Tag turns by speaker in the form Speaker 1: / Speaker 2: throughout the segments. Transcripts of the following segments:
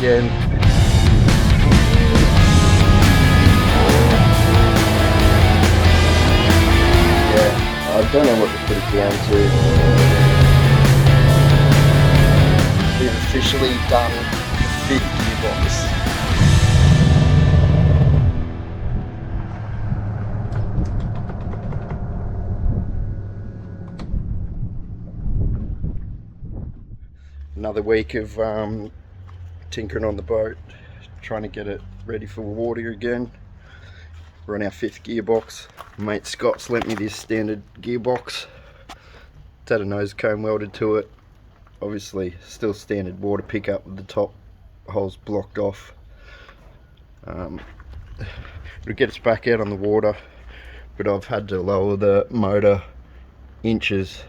Speaker 1: again. Yeah, I don't know what to put it down to. We've officially done the big gearbox. Another week of tinkering on the boat, trying to get it ready for water again. We're on our 5th gearbox. Mate Scott's lent me this standard gearbox. It's had a nose cone welded to it. Obviously still standard water pickup with the top holes blocked off. It'll get us back out on the water, but I've had to lower the motor inches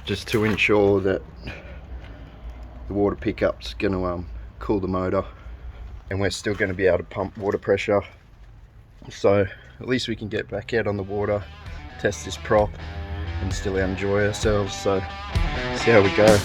Speaker 1: just to ensure that the water pickup's going to cool the motor, and we're still going to be able to pump water pressure. So at least we can get back out on the water, test this prop, and still enjoy ourselves. So see how we go.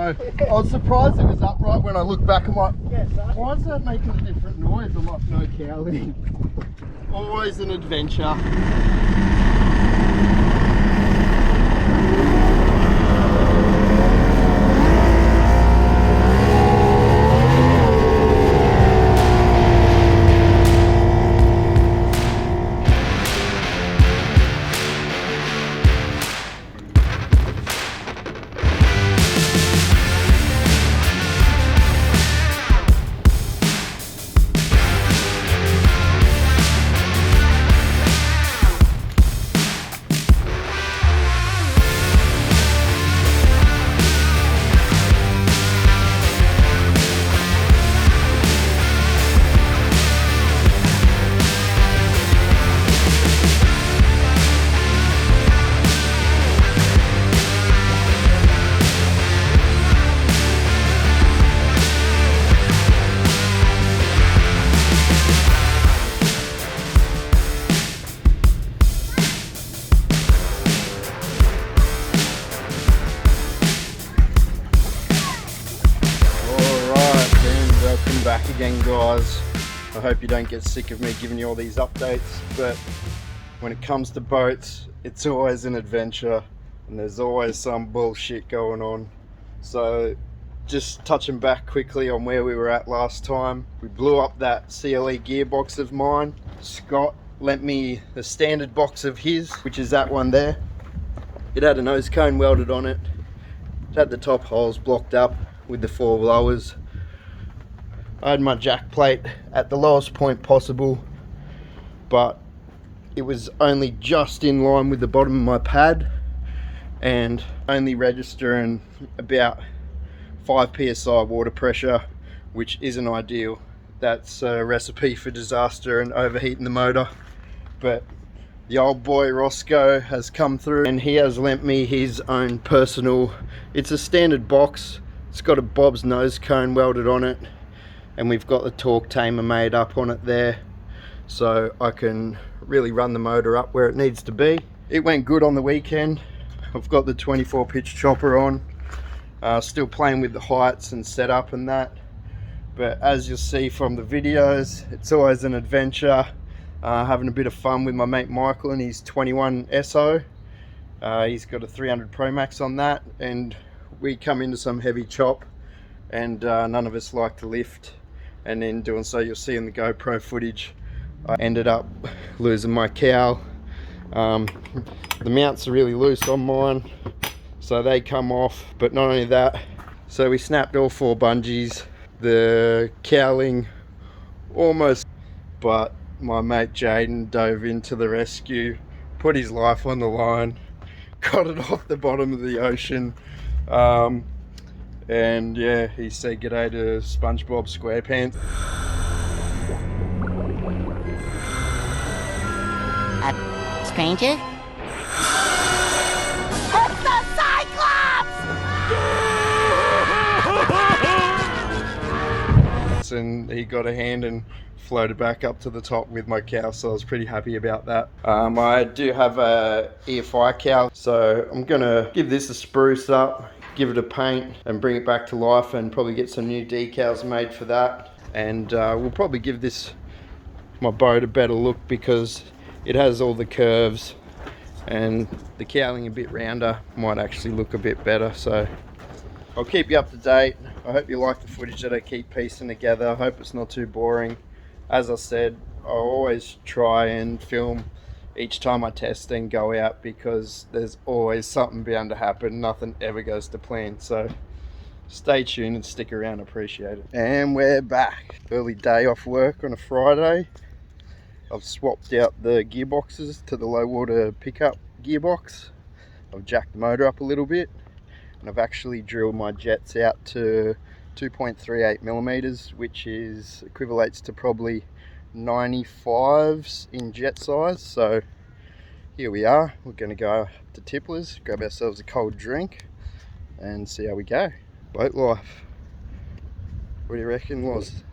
Speaker 1: know. I was surprised it was upright when I looked back. I'm like, why is that making a different noise? I'm like, no cowling. Always an adventure. Back again, guys. I hope you don't get sick of me giving you all these updates, but when it comes to boats, it's always an adventure and there's always some bullshit going on. So just touching back quickly on where we were at last time, we blew up that CLE gearbox of mine. Scott lent me the standard box of his, which is that one there. It had a nose cone welded on it. It had the top holes blocked up with the 4 blowers. I had my jack plate at the lowest point possible, but it was only just in line with the bottom of my pad and only registering about 5 psi water pressure, which isn't ideal. That's a recipe for disaster and overheating the motor. But the old boy Roscoe has come through and he has lent me his own personal, it's a standard box, it's got a Bob's nose cone welded on it, and we've got the torque tamer made up on it there, so I can really run the motor up where it needs to be. It went good on the weekend. I've got the 24 pitch chopper on, still playing with the heights and setup and that, but as you'll see from the videos, it's always an adventure. Having a bit of fun with my mate Michael and his 21 SO. He's got a 300 Pro Max on that, and we come into some heavy chop and none of us like to lift. And in doing so, you'll see in the GoPro footage, I ended up losing my cowl. The mounts are really loose on mine, so they come off, but not only that, so we snapped all 4 bungees. The cowling almost, but my mate Jaden dove into the rescue, put his life on the line, got it off the bottom of the ocean. And yeah, he said g'day to SpongeBob SquarePants.
Speaker 2: Stranger? It's the Cyclops!
Speaker 1: And he got a hand and floated back up to the top with my cow, so I was pretty happy about that. I do have a EFI cow, so I'm gonna give this a spruce up, give it a paint and bring it back to life, and probably get some new decals made for that. And we'll probably give my boat a better look because it has all the curves, and the cowling a bit rounder might actually look a bit better. So I'll keep you up to date. I hope you like the footage that I keep piecing together. I hope it's not too boring. As I said, I always try and film each time I test and go out, because there's always something bound to happen. Nothing ever goes to plan. So stay tuned and stick around. Appreciate it. And we're back. Early day off work on a Friday. I've swapped out the gearboxes to the low water pickup gearbox. I've jacked the motor up a little bit, and I've actually drilled my jets out to 2.38 millimeters, which equivalates to probably 95s in jet size. So here we are. We're going to go to Tipplers, grab ourselves a cold drink and see how we go. Boat life. What do you reckon was?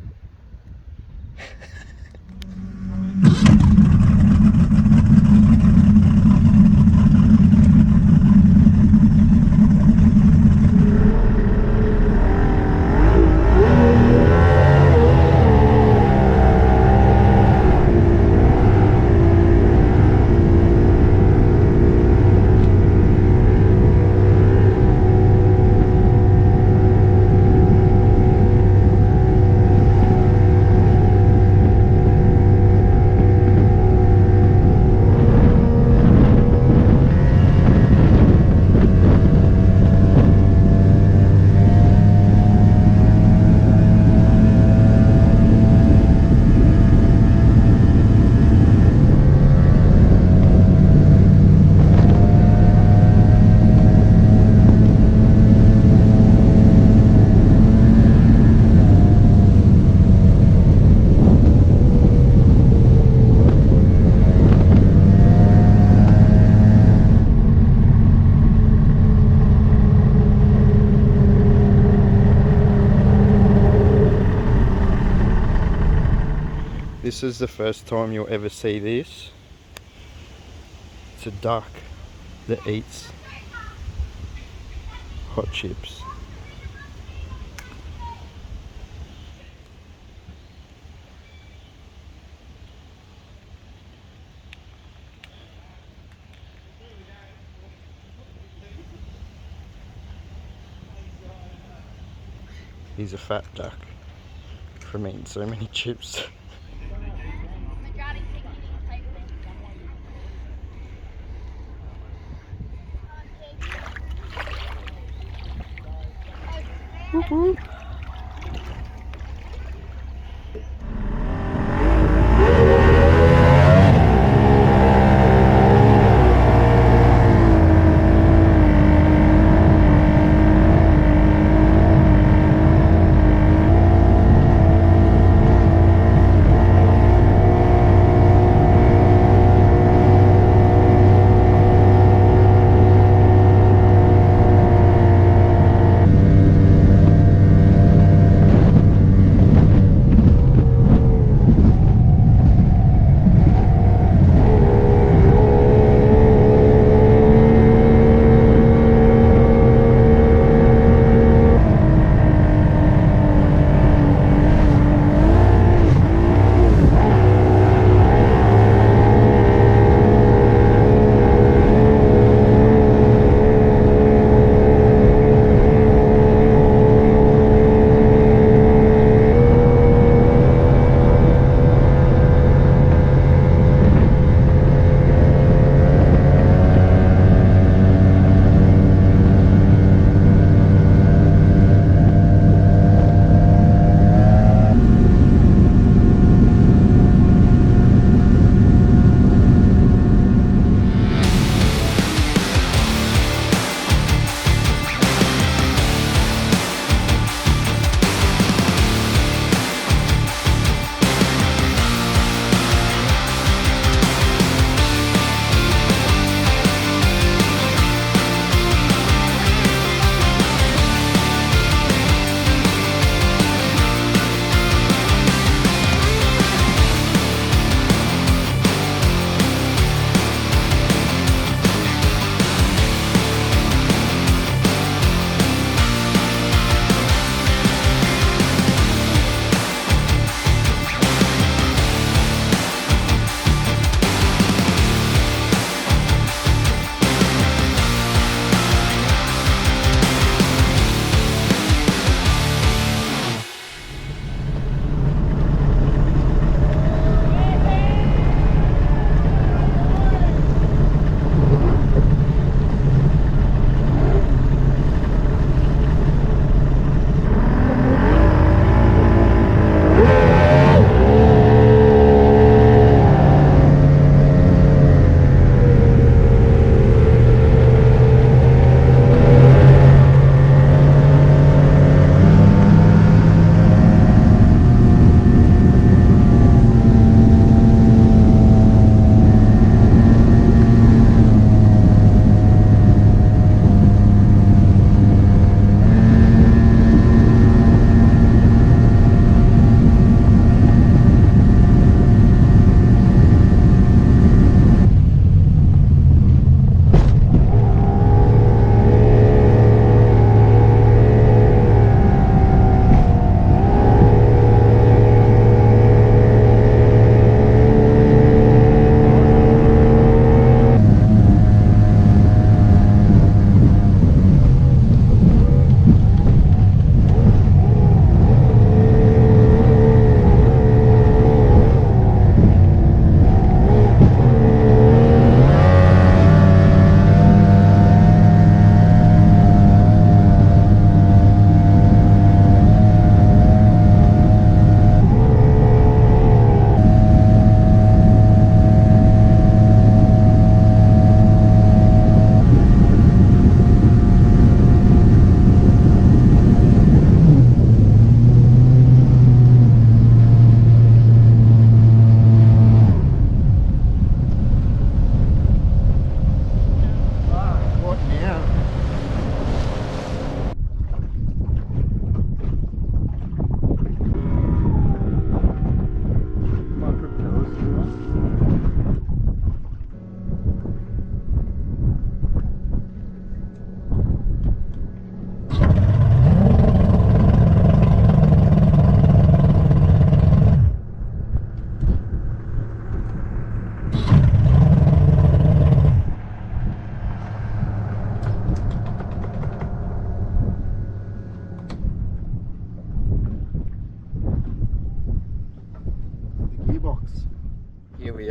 Speaker 1: this is the first time you'll ever see this. It's a duck that eats hot chips. He's a fat duck from eating so many chips. Woo-hoo.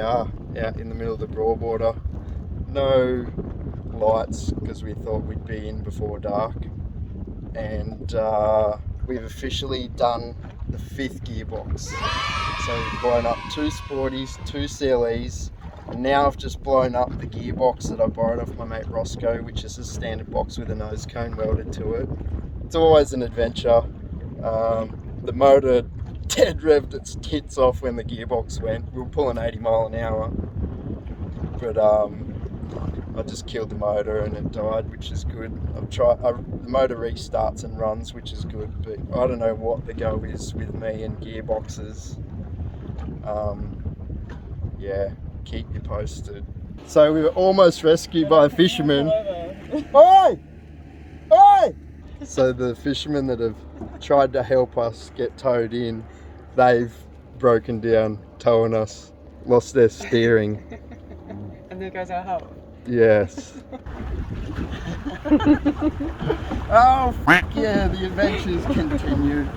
Speaker 1: are, out in the middle of the Broadwater. No lights because we thought we'd be in before dark, and we've officially done the 5th gearbox. So we've blown up 2 Sporties, 2 CLEs, and now I've just blown up the gearbox that I borrowed off my mate Roscoe, which is a standard box with a nose cone welded to it. It's always an adventure. The motor dead revved its tits off when the gearbox went. We were pulling 80 mile an hour, but I just killed the motor and it died, which is good. The motor restarts and runs, which is good, but I don't know what the go is with me and gearboxes. Yeah, keep you posted. So we were almost rescued by a fisherman. Oi! Oi! So the fishermen that have tried to help us get towed in, they've broken down towing us, lost their steering.
Speaker 3: And there goes our help.
Speaker 1: Yes. Oh, yeah, the adventures continue.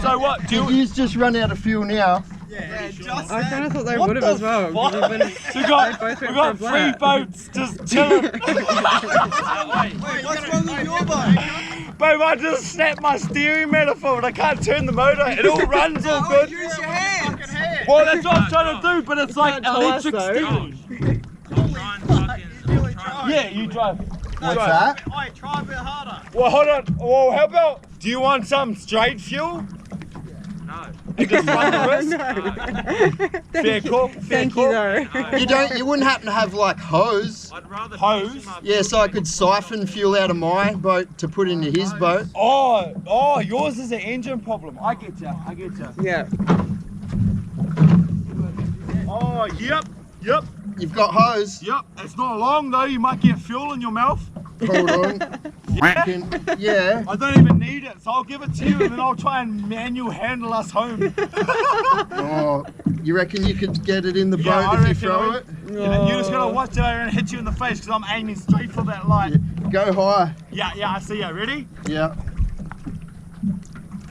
Speaker 1: So what? Do you just run out of fuel now?
Speaker 3: Yeah, just I kind of thought they would have as well.
Speaker 4: We got 3 boats just chilling.
Speaker 3: Wait, what's wrong with your boat?
Speaker 4: Babe, I just snapped my steering manifold. I can't turn the motor. It all runs all good.
Speaker 3: Use your hands.
Speaker 4: Well, that's what I'm trying to do, but it's like electric steering. Yeah, you drive.
Speaker 1: What's that?
Speaker 4: Oi, try a bit harder. Well, hold on. Well, how about, do you want some straight fuel? No. And just run the risk?
Speaker 3: No.
Speaker 4: Fair call.
Speaker 3: Thank you though.
Speaker 1: You wouldn't happen to have like hose?
Speaker 4: I'd rather hose?
Speaker 1: Yeah, so I could siphon fuel out of my boat to put into his boat.
Speaker 4: Oh, yours is an engine problem. I get you.
Speaker 3: Yeah.
Speaker 4: Oh, yep.
Speaker 1: You've got hose.
Speaker 4: Yep, it's not long though, you might get fuel in your mouth.
Speaker 1: Hold on. Yeah.
Speaker 4: I don't even need it, so I'll give it to you and then I'll try and manual handle us home.
Speaker 1: Oh, you reckon you could get it in the
Speaker 4: Yeah,
Speaker 1: boat
Speaker 4: I
Speaker 1: if you
Speaker 4: reckon
Speaker 1: throw
Speaker 4: I
Speaker 1: it?
Speaker 4: Yeah, you just gotta watch it and hit you in the face because I'm aiming straight for that light.
Speaker 1: Yeah. Go high.
Speaker 4: Yeah, I see you. Ready?
Speaker 1: Yeah.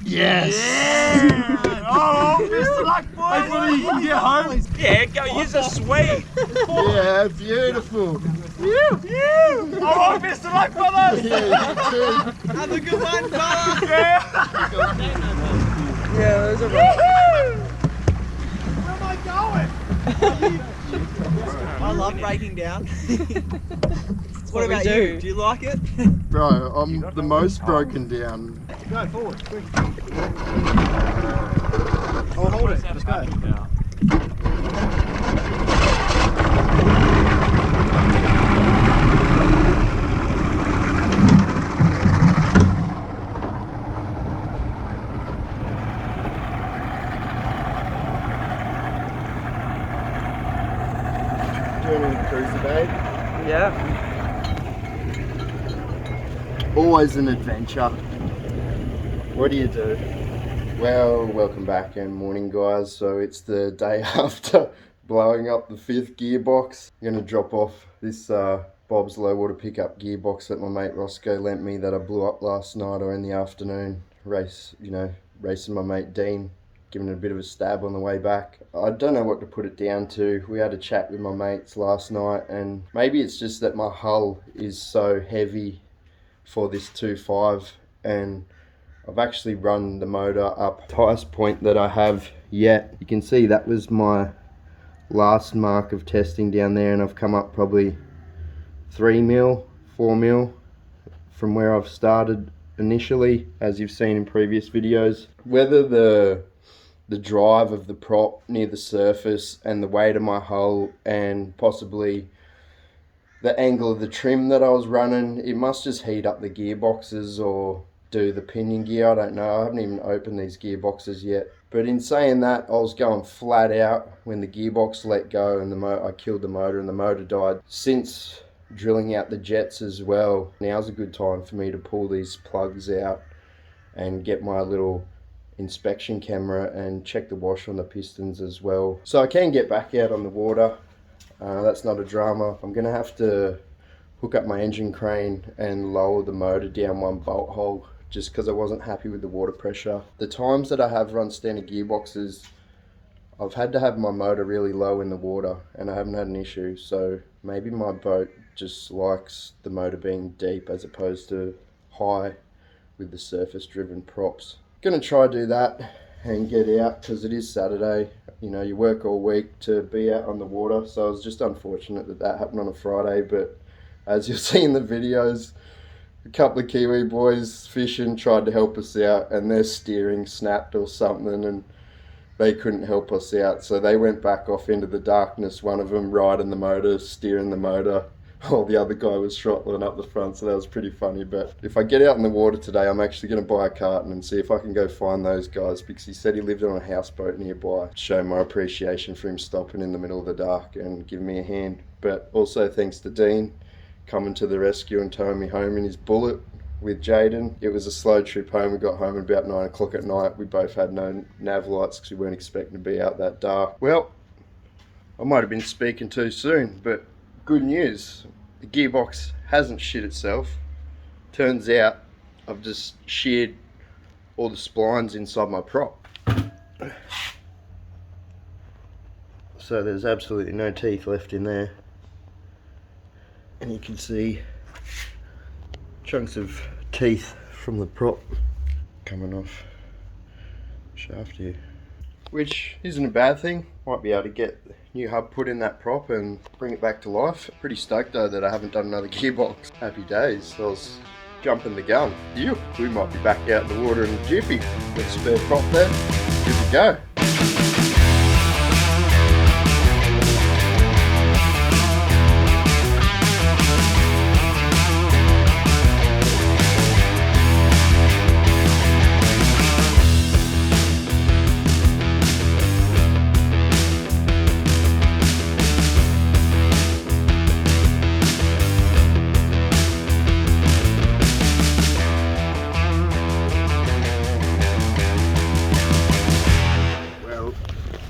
Speaker 1: Yes!
Speaker 4: Yeah! Oh, Mr. Luck boy! Hopefully you can get home. Yeah, go use a sweet.
Speaker 1: Yeah, beautiful.
Speaker 4: Oh, Mr. Luck brothers!
Speaker 1: Yeah, you too.
Speaker 3: Have a good one, fella.
Speaker 4: Yeah!
Speaker 3: Yeah, there's a
Speaker 4: Where am I going?
Speaker 3: I love breaking down. What about you? Do you like it?
Speaker 1: Bro, I'm the most broken down.
Speaker 4: Go forward, quick.
Speaker 3: Oh, hold it. Let's go.
Speaker 1: Doing a cruiser, babe.
Speaker 3: Yeah.
Speaker 1: Always an adventure. What do you do? Well, welcome back and morning guys. So it's the day after blowing up the 5th gearbox. I'm going to drop off this Bob's low water pickup gearbox that my mate Roscoe lent me that I blew up last night or in the afternoon. Racing my mate Dean, giving it a bit of a stab on the way back. I don't know what to put it down to. We had a chat with my mates last night and maybe it's just that my hull is so heavy for this 2.5 and I've actually run the motor up the highest point that I have yet. You can see that was my last mark of testing down there and I've come up probably 3 mil, 4 mil from where I've started initially, as you've seen in previous videos. Whether the drive of the prop near the surface and the weight of my hull and possibly the angle of the trim that I was running, it must just heat up the gearboxes or do the pinion gear. I don't know. I haven't even opened these gearboxes yet. But in saying that, I was going flat out when the gearbox let go and I killed the motor and the motor died. Since drilling out the jets as well, now's a good time for me to pull these plugs out and get my little inspection camera and check the wash on the pistons as well. So I can get back out on the water. That's not a drama. I'm going to have to hook up my engine crane and lower the motor down one bolt hole just because I wasn't happy with the water pressure. The times that I have run standard gearboxes, I've had to have my motor really low in the water and I haven't had an issue. So maybe my boat just likes the motor being deep as opposed to high with the surface driven props. Gonna try do that and get out because it is Saturday. You know, you work all week to be out on the water, so it was just unfortunate that that happened on a Friday. But as you'll see in the videos, a couple of Kiwi boys fishing tried to help us out and their steering snapped or something and they couldn't help us out, so they went back off into the darkness, one of them riding the motor, steering the motor, while the other guy was throttling up the front, so that was pretty funny. But if I get out in the water today, I'm actually going to buy a carton and see if I can go find those guys, because he said he lived on a houseboat nearby. Show my appreciation for him stopping in the middle of the dark and giving me a hand. But also thanks to Dean coming to the rescue and towing me home in his Bullet with Jaden. It was a slow trip home. We got home at about 9 o'clock at night. We both had no nav lights because we weren't expecting to be out that dark. Well, I might have been speaking too soon, but good news. The gearbox hasn't shit itself. Turns out I've just sheared all the splines inside my prop. So there's absolutely no teeth left in there. And you can see chunks of teeth from the prop coming off shaft here, which isn't a bad thing. Might be able to get the new hub put in that prop and bring it back to life. Pretty stoked though that I haven't done another gearbox. Happy days. I was jumping the gun. We might be back out in the water in a jiffy with a spare prop there. Good to go.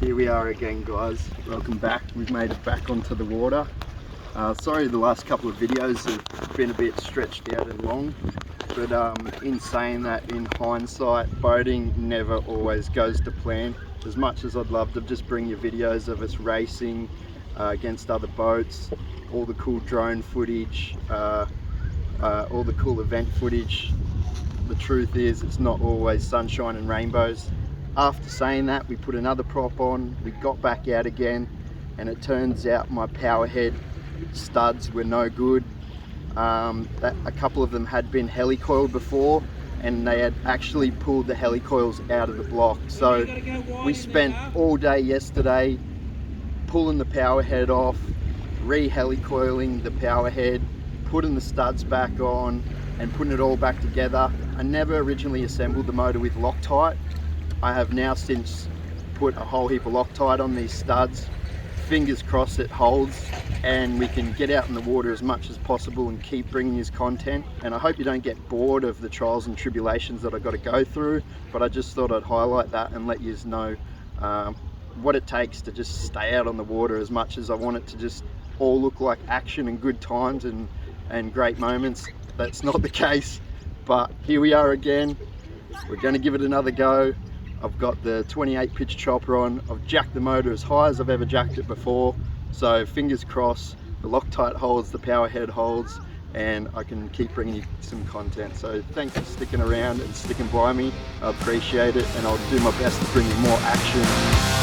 Speaker 1: Here we are again, guys. Welcome back. We've made it back onto the water. Sorry the last couple of videos have been a bit stretched out and long, but in saying that, in hindsight, boating never always goes to plan. As much as I'd love to just bring you videos of us racing against other boats, all the cool drone footage, all the cool event footage, the truth is it's not always sunshine and rainbows. After saying that, we put another prop on, we got back out again, and it turns out my power head studs were no good. A couple of them had been helicoiled before, and they had actually pulled the helicoils out of the block. So we spent all day yesterday pulling the power head off, re-helicoiling the power head, putting the studs back on, and putting it all back together. I never originally assembled the motor with Loctite. I have now since put a whole heap of Loctite on these studs. Fingers crossed it holds and we can get out in the water as much as possible and keep bringing you content. And I hope you don't get bored of the trials and tribulations that I've got to go through, but I just thought I'd highlight that and let you know what it takes to just stay out on the water. As much as I want it to just all look like action and good times and great moments, that's not the case. But here we are again. We're going to give it another go. I've got the 28 pitch chopper on. I've jacked the motor as high as I've ever jacked it before. So fingers crossed, the Loctite holds, the power head holds, and I can keep bringing you some content. So thanks for sticking around and sticking by me. I appreciate it, and I'll do my best to bring you more action